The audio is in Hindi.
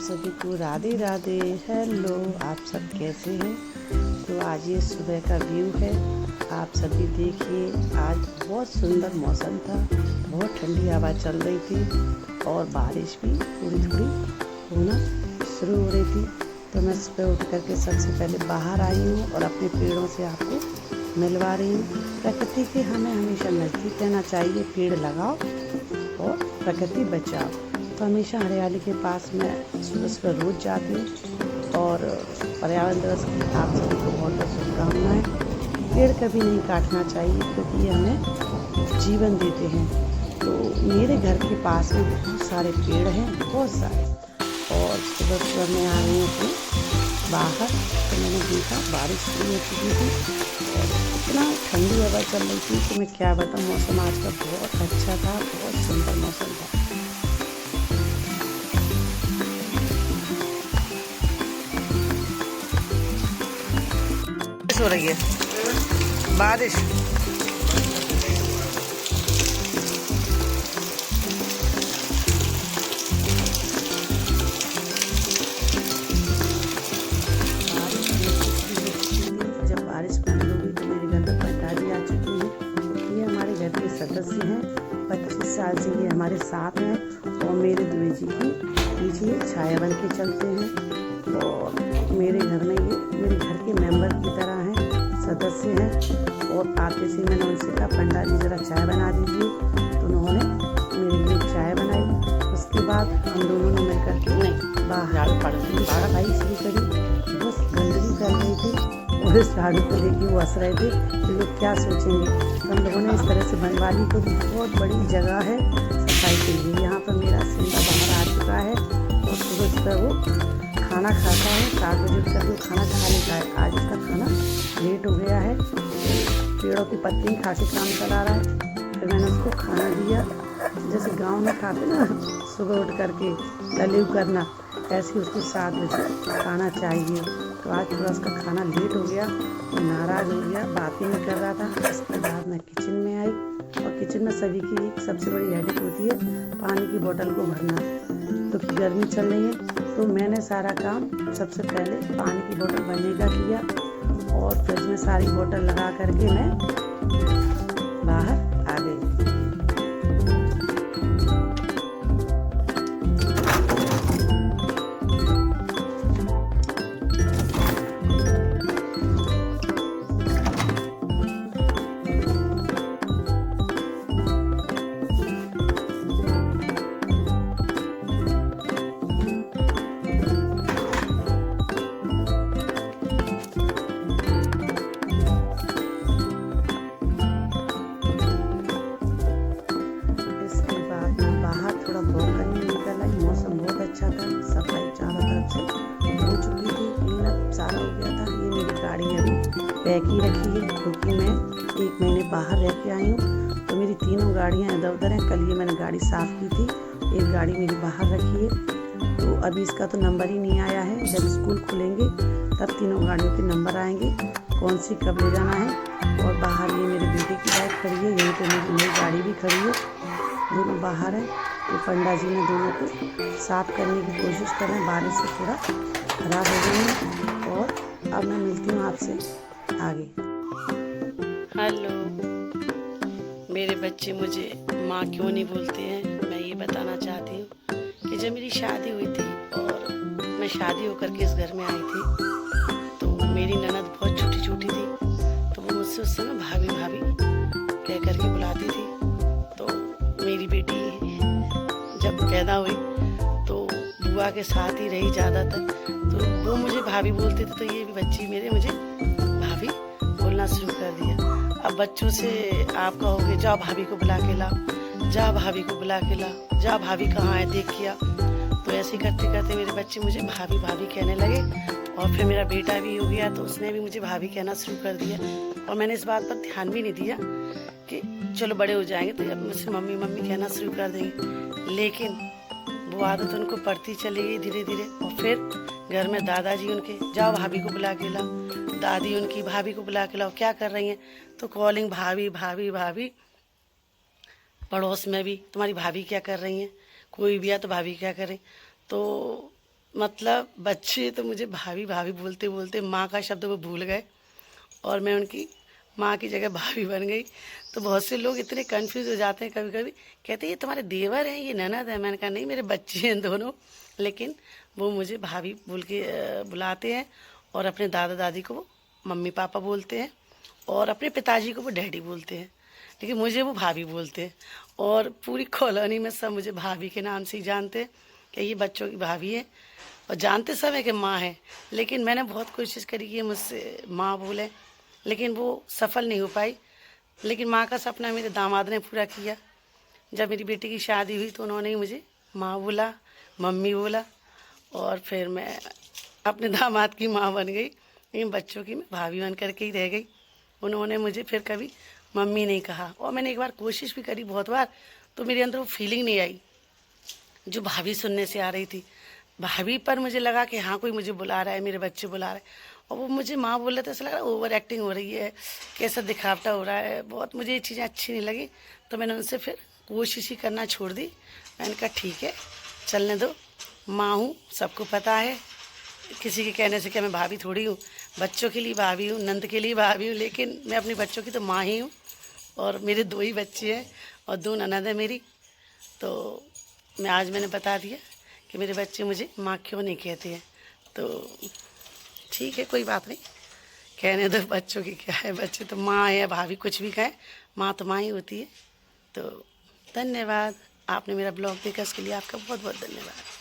सभी को राधे राधे। हेलो, आप सब कैसे हैं? तो आज ये सुबह का व्यू है, आप सभी देखिए। आज बहुत सुंदर मौसम था, बहुत ठंडी हवा चल रही थी और बारिश भी थोड़ी थोड़ी होना शुरू हो रही थी। तो मैं सुबह उठ करके सबसे पहले बाहर आई हूँ और अपने पेड़ों से आपको मिलवा रही हूँ। प्रकृति के हमें हमेशा नज़दीक रहना चाहिए। पेड़ लगाओ और प्रकृति बचाओ। तो हमेशा हरियाली के पास मैं सुबह सुबह रोज़ जाती हूँ। और पर्यावरण दिवस की आप सभी को बहुत बहुत शुभकामनाएँ। पेड़ कभी नहीं काटना चाहिए क्योंकि ये हमें जीवन देते हैं। तो मेरे घर के पास में बहुत सारे पेड़ हैं, बहुत सारे। और सुबह सुबह मैं आ रही हूँ अपने बाहर, तो मैंने देखा बारिश शुरू हो चुकी थी और इतना ठंडी हवा चल रही थी कि मैं क्या बताऊँ। मौसम आज का बहुत अच्छा था, बहुत सुंदर मौसम था। हो रही है बारिश। जब बारिश बंद होगी तो मेरे घर पर पंडाजी आ चुकी है। ये हमारे घर के सदस्य हैं, 25 साल से ये हमारे साथ हैं और मेरे दुए जी की पीछे छाया बन के चलते हैं। और मेरे घर में ये मेरे घर के मेंबर की तरह हैं, सदस्य हैं। और आते से मैंने उनसे कहा पंडा जी ज़रा चाय बना दीजिए, तो उन्होंने मेरे लिए चाय बनाई। उसके बाद हम दोनों ने मिलकर के बाहर भाई शुरू करी। बस गंदगी कर रही थी और इस झाड़ू को लेके वो हंस रहे थे कि लोग क्या सोचेंगे। तो हम लोगों ने इस तरह से बनवाली को भी बहुत बड़ी जगह है सफाई के लिए। यहाँ पर मेरा सिंधा बाहर आ चुका है और सुबह सुबह वो खाना खाता है। 7 बजे उठकर वो खाना खा लेता है। आज इसका खाना लेट हो गया है, पेड़ों की पत्ती खा के काम चला रहा है। फिर मैंने उसको खाना दिया, जैसे गांव में खाते ना सुबह उठ करके ललीव करना, ऐसे ही उसको 7 बजे खाना चाहिए। तो आज थोड़ा उसका खाना लेट हो गया, वो नाराज़ हो गया, बातें नहीं कर रहा था। उसके बाद मैं किचन में आई और किचन में सभी की एक सबसे बड़ी हेडेक होती है पानी की बोतल को भरना, क्योंकि गर्मी चल रही है। तो मैंने सारा काम सबसे पहले पानी की बोतल भरने का किया और फ्रिज में सारी बोतल लगा करके मैं बाहर आ गई। मौसम बहुत अच्छा था, सफाई चारों तरफ से हो चुकी थी, क्लीन अप सारा हो गया था। ये मेरी गाड़ी अभी पैक ही रखी है क्योंकि मैं 1 महीने बाहर रह के आई हूँ। तो मेरी तीनों गाड़ियाँ इधर उधर हैं। कल ये मैंने गाड़ी साफ़ की थी, एक गाड़ी मेरी बाहर रखी है। तो अभी इसका तो नंबर ही नहीं आया है। जब स्कूल खुलेंगे तब तीनों गाड़ियों के नंबर आएंगे, कौन सी कब ले जाना है। और बाहर ये मेरे बेटे की बाइक खड़ी है, यहीं पर मेरी नई गाड़ी भी खड़ी है, दोनों बाहर है। तो पंडा जी ने दोनों को साफ करने की कोशिश कर रहे हैं, बारिश से थोड़ा खराब हो गई है। और अब मैं मिलती हूँ आपसे आगे। हेलो, मेरे बच्चे मुझे माँ क्यों नहीं बोलते हैं, मैं ये बताना चाहती हूँ कि जब मेरी शादी हुई थी और मैं शादी होकर के इस घर में आई थी, तो मेरी ननद बहुत छोटी छोटी थी। तो वो मुझसे उस समय भाभी भाभी कह करके बुलाती थी। तो मेरी बेटी जब पैदा हुई तो बुआ के साथ ही रही ज़्यादातर, तो वो मुझे भाभी बोलते थे। तो ये भी बच्ची मेरे मुझे भाभी बोलना शुरू कर दिया। अब बच्चों से आप कहोगे जाओ भाभी को बुला के लाओ, जा भाभी को बुला के लाओ, जा भाभी कहाँ है देख के आओ। तो ऐसे करते करते मेरे बच्चे मुझे भाभी भाभी कहने लगे। और फिर मेरा बेटा भी हो गया तो उसने भी मुझे भाभी कहना शुरू कर दिया। और मैंने इस बात पर ध्यान भी नहीं दिया कि चलो बड़े हो जाएंगे तो अब मुझसे मम्मी मम्मी कहना शुरू कर देंगे। लेकिन वो आदत उनको पड़ती चली गई धीरे धीरे। और फिर घर में दादाजी उनके जाओ भाभी को बुला के लाओ, दादी उनकी भाभी को बुला के लाओ, क्या कर रही हैं, तो कॉलिंग भाभी भाभी भाभी। पड़ोस में भी तुम्हारी भाभी क्या कर रही हैं, कोई भी है तो भाभी क्या कर रही। तो मतलब बच्चे तो मुझे भाभी भाभी बोलते बोलते माँ का शब्द वो भूल गए और मैं उनकी माँ की जगह भाभी बन गई। तो बहुत से लोग इतने कंफ्यूज हो जाते हैं कभी कभी, कहते हैं ये तुम्हारे देवर हैं ये ननद है। मैंने कहा नहीं, मेरे बच्चे हैं दोनों, लेकिन वो मुझे भाभी बोल के बुलाते हैं। और अपने दादा दादी को वो मम्मी पापा बोलते हैं और अपने पिताजी को वो डैडी बोलते हैं, लेकिन मुझे वो भाभी बोलते हैं। और पूरी कॉलोनी में सब मुझे भाभी के नाम से ही जानते हैं कि ये बच्चों की भाभी है। और जानते सब है कि माँ है, लेकिन मैंने बहुत कोशिश करी कि मुझसे माँ बोले, लेकिन वो सफल नहीं हो पाई। लेकिन माँ का सपना मेरे दामाद ने पूरा किया। जब मेरी बेटी की शादी हुई तो उन्होंने ही मुझे माँ बोला, मम्मी बोला, और फिर मैं अपने दामाद की माँ बन गई, लेकिन बच्चों की मैं भाभी बन करके ही रह गई। उन्होंने मुझे फिर कभी मम्मी नहीं कहा। और मैंने एक बार कोशिश भी करी बहुत बार, तो मेरे अंदर वो फीलिंग नहीं आई जो भाभी सुनने से आ रही थी। भाभी पर मुझे लगा कि हाँ कोई मुझे बुला रहा है, मेरे बच्चे बुला रहे हैं, और वो मुझे माँ बोल रहे थे, ऐसा लग रहा है ओवर एक्टिंग हो रही है, कैसा दिखावटा हो रहा है, बहुत मुझे ये चीज़ें अच्छी नहीं लगी। तो मैंने उनसे फिर कोशिश ही करना छोड़ दी। मैंने कहा ठीक है, चलने दो, माँ हूँ, सबको पता है, किसी के कहने से क्या मैं भाभी थोड़ी हूँ। बच्चों के लिए भाभी हूँ, नंद के लिए भाभी हूँ, लेकिन मैं अपने बच्चों की तो माँ ही हूँ। और मेरे 2 ही बच्चे हैं और 2 ननद है मेरी। तो मैंने बता दिया कि मेरे बच्चे मुझे माँ क्यों नहीं कहते हैं। तो ठीक है, कोई बात नहीं, कहने दो, बच्चों की क्या है, बच्चे तो माँ है, भाभी कुछ भी कहें, माँ तो माँ ही होती है। तो धन्यवाद, आपने मेरा ब्लॉग देखा, इसके लिए आपका बहुत बहुत धन्यवाद।